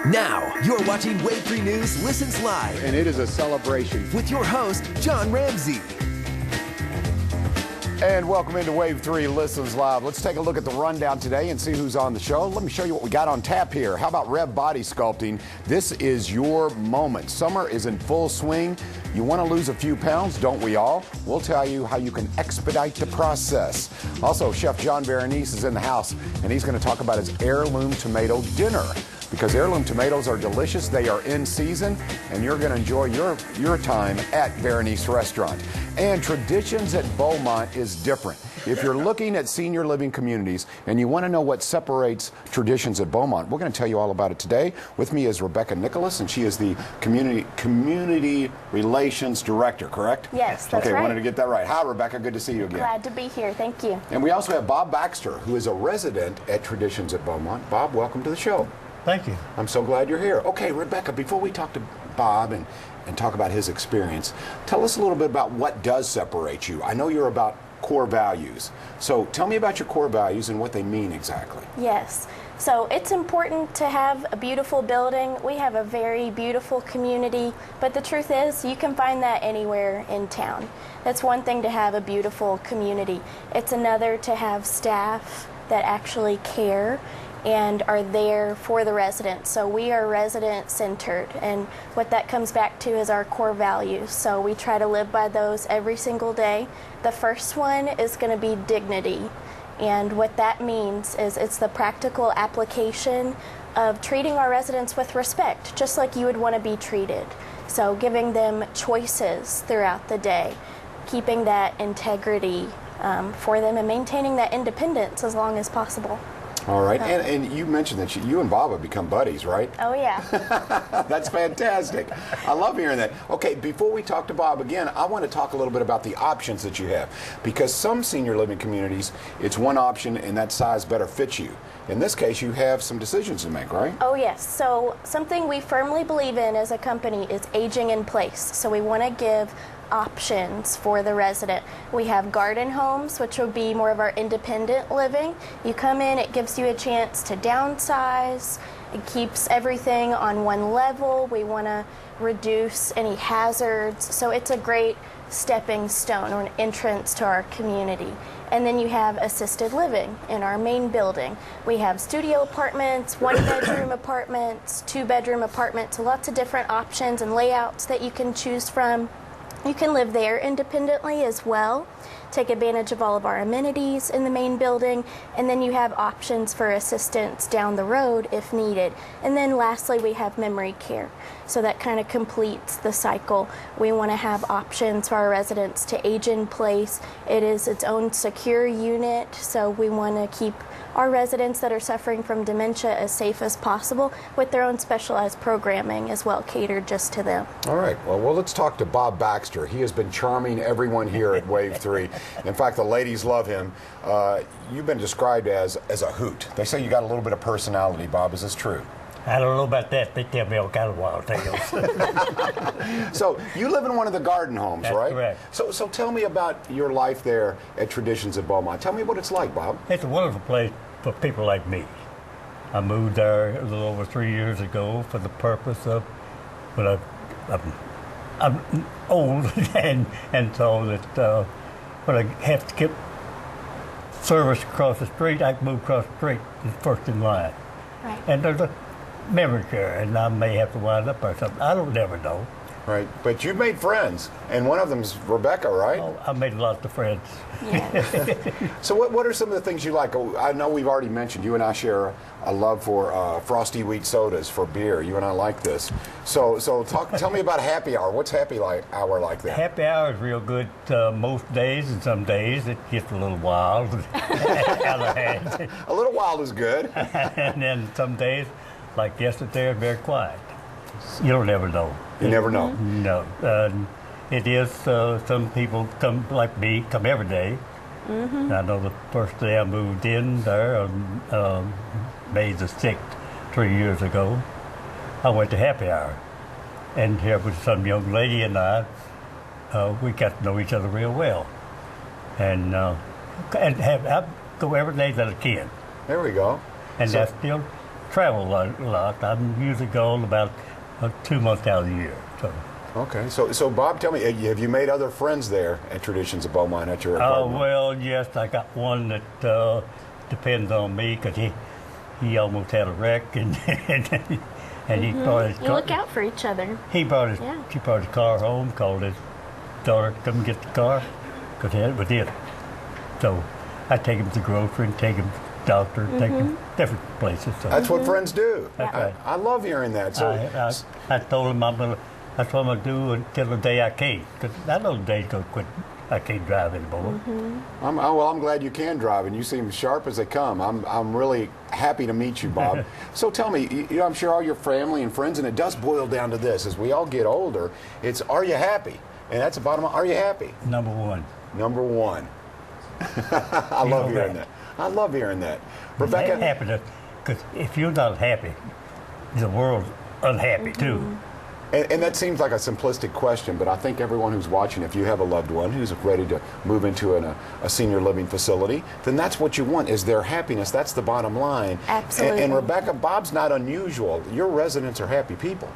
Now, you're watching Wave 3 News Listens Live. And it is a celebration. With your host, John Ramsey. And welcome into Wave 3 Listens Live. Let's take a look at the rundown today and see who's on the show. Let me show you what we got on tap here. How about Rev Body Sculpting? This is your moment. Summer is in full swing. You want to lose a few pounds, don't we all? We'll tell you how you can expedite the process. Also, Chef John Berenice is in the house, and he's going to talk about his heirloom tomato dinner. Because heirloom tomatoes are delicious, they are in season, and you're going to enjoy your time at Berenice Restaurant. And Traditions at Beaumont is different. If you're looking at senior living communities and you want to know what separates Traditions at Beaumont, we're going to tell you all about it today. With me is Rebekah Nicholas, and she is the Community Relations Director, correct? Yes, that's right. Okay, wanted to get that right. Hi, Rebekah. Good to see you again. Glad to be here. Thank you. And we also have Bob Baxter, who is a resident at Traditions at Beaumont. Bob, welcome to the show. Thank you. I'm so glad you're here. Okay, Rebekah, before we talk to Bob and talk about his experience, tell us a little bit about what does separate you. I know you're about core values. So tell me about your core values and what they mean exactly. Yes. So it's important to have a beautiful building. We have a very beautiful community, but the truth is you can find that anywhere in town. That's one thing to have a beautiful community. It's another to have staff that actually care and are there for the residents. So we are resident-centered, and what that comes back to is our core values. So we try to live by those every single day. The first one is going to be dignity, and what that means is it's the practical application of treating our residents with respect, just like you would want to be treated. So giving them choices throughout the day, keeping that integrity for them, and maintaining that independence as long as possible. All right, and you mentioned that you and Bob have become buddies, right? Oh, yeah. That's fantastic. I love hearing that. Okay, before we talk to Bob again, I want to talk a little bit about the options that you have. Because some senior living communities, it's one option and that size better fits you. In this case, you have some decisions to make, right? Oh, yes. So something we firmly believe in as a company is aging in place. So we want to give options for the resident. We have garden homes, which would be more of our independent living. You come in, it gives you a chance to downsize. It keeps everything on one level. We want to reduce any hazards. So it's a great stepping stone or an entrance to our community. And then you have assisted living in our main building. We have studio apartments, one-bedroom apartments, two-bedroom apartments, so lots of different options and layouts that you can choose from. You can live there independently as well, take advantage of all of our amenities in the main building, and then you have options for assistance down the road if needed. And then lastly, we have memory care. So that kind of completes the cycle. We want to have options for our residents to age in place. It is its own secure unit, so we want to keep our residents that are suffering from dementia as safe as possible with their own specialized programming as well, catered just to them. All right. Well, let's talk to Bob Baxter. He has been charming everyone here at Wave 3. In fact, the ladies love him. You've been described as a hoot. They say you got a little bit of personality, Bob. Is this true? I don't know about that. They tell me all kind of wild tales. So you live in one of the garden homes, That's right? correct. So tell me about your life there at Traditions at Beaumont. Tell me what it's like, Bob. It's a wonderful place for people like me. I moved there a little over 3 years ago for the purpose of, well, I'm old, and so that when I have to get service across the street, I can move across the street first in line. Right. And there's a memory care, and I may have to wind up or something. I don't never know. Right, but you've made friends, and one of them's Rebekah, right? Oh, I made lots of friends. Yeah. So what are some of the things you like? Oh, I know we've already mentioned you and I share a love for frosty wheat sodas, for beer. You and I like this. So tell me about happy hour. What's happy hour like that? Happy hour is real good most days, and some days it gets a little wild. Out of hand. A little wild is good. And then some days, like yesterday, it's very quiet. You don't ever know. You never know. No. It is, some people come like me, come every day. Mm-hmm. I know the first day I moved in there, May the 6th, 3 years ago, I went to happy hour. And here was some young lady and I, we got to know each other real well. And I go every day that I can. There we go. And I still travel a lot. I'm usually gone about 2 months out of the year. So. Okay, so Bob, tell me, have you made other friends there at Traditions of Beaumont at your Oh, apartment? well, yes, I got one that depends on me because he almost had a wreck and he brought his You car. look out for each other. He brought his, Yeah. He brought his car home, called his daughter to come get the car because it was it. So I take him to the grocery and take him to the doctor, take him different places. So That's what friends do. That's right. I love hearing that. So, I told him that's what I'm going to do until the day I can't. Because I know the day's going to quit. I can't drive anymore. I'm glad you can drive, and you seem sharp as they come. I'm really happy to meet you, Bob. So tell me, I'm sure all your family and friends, and it does boil down to this: as we all get older, it's are you happy? And that's the bottom line. Are you happy? Number one. Number one. I love hearing that. I love hearing that. Rebekah? Happiness. Because if you're not happy, the world's unhappy too. And that seems like a simplistic question, but I think everyone who's watching, if you have a loved one who's ready to move into a senior living facility, then that's what you want, is their happiness. That's the bottom line. Absolutely. And Rebekah, Bob's not unusual. Your residents are happy people.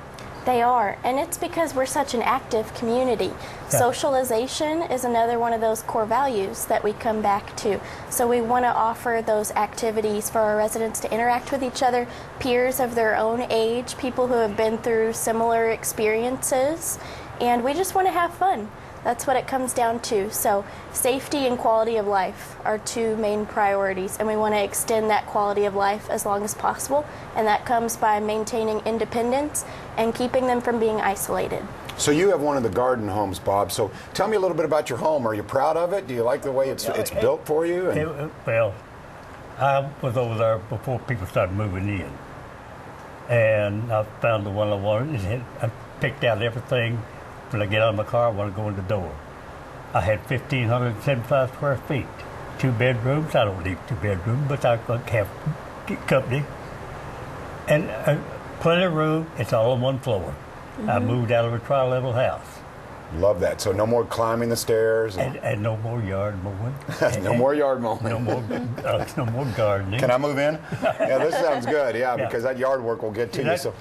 They are, and it's because we're such an active community. Yeah. Socialization is another one of those core values that we come back to. So we want to offer those activities for our residents to interact with each other, peers of their own age, people who have been through similar experiences, and we just want to have fun. That's what it comes down to. So safety and quality of life are two main priorities, and we want to extend that quality of life as long as possible, and that comes by maintaining independence and keeping them from being isolated. So you have one of the garden homes, Bob. So tell me a little bit about your home. Are you proud of it? Do you like the way it's built for you? Well, I was over there before people started moving in, and I found the one I wanted. I picked out everything. When I get out of my car, I want to go in the door. I had 1,575 square feet, 2 bedrooms. I don't need 2 bedrooms, but I could have company. And plenty of room. It's all on one floor. I moved out of a tri-level house. Love that. So no more climbing the stairs. And no more yard mowing. No more yard mowing. No more gardening. Can I move in? Yeah, this sounds good. Yeah, because that yard work will get to you. So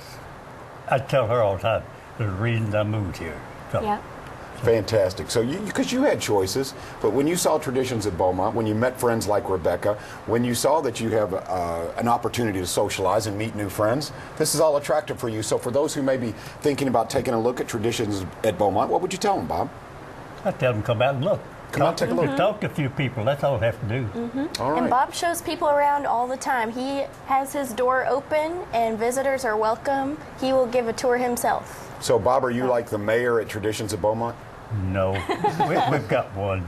I tell her all the time, there's a reason I moved here. So, Yeah. fantastic. So because you had choices, but when you saw Traditions at Beaumont, when you met friends like Rebekah, when you saw that you have an opportunity to socialize and meet new friends, this is all attractive for you. So for those who may be thinking about taking a look at Traditions at Beaumont, what would you tell them, Bob? I tell them come out and look. Come out, take a look. Talk to a few people. That's all I have to do. All right. And Bob shows people around all the time. He has his door open and visitors are welcome. He will give a tour himself. So Bob, are you like the mayor at Traditions at Beaumont? No, we've got one.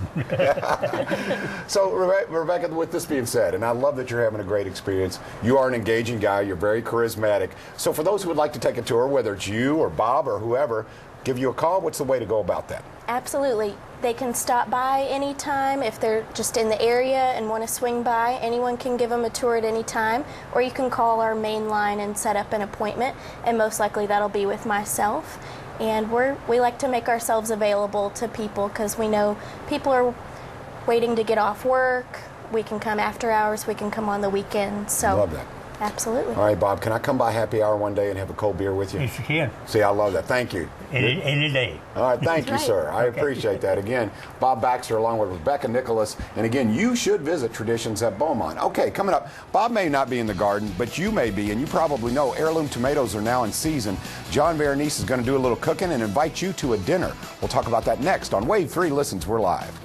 So, Rebekah, with this being said, and I love that you're having a great experience, you are an engaging guy, you're very charismatic. So for those who would like to take a tour, whether it's you or Bob or whoever, give you a call, what's the way to go about that? Absolutely. They can stop by anytime if they're just in the area and want to swing by. Anyone can give them a tour at any time, or you can call our main line and set up an appointment, and most likely that'll be with myself. And we like to make ourselves available to people because we know people are waiting to get off work. We can come after hours. We can come on the weekends. So Love that. Absolutely. All right, Bob, can I come by happy hour one day and have a cold beer with you? Yes, you can. See, I love that. Thank you. Any day. All right, thank you, right. sir. I appreciate that. Again, Bob Baxter along with Rebekah Nicholas. And again, you should visit Traditions at Beaumont. Okay, coming up, Bob may not be in the garden, but you may be, and you probably know heirloom tomatoes are now in season. John Berenice is going to do a little cooking and invite you to a dinner. We'll talk about that next on Wave 3 Listens. We're live.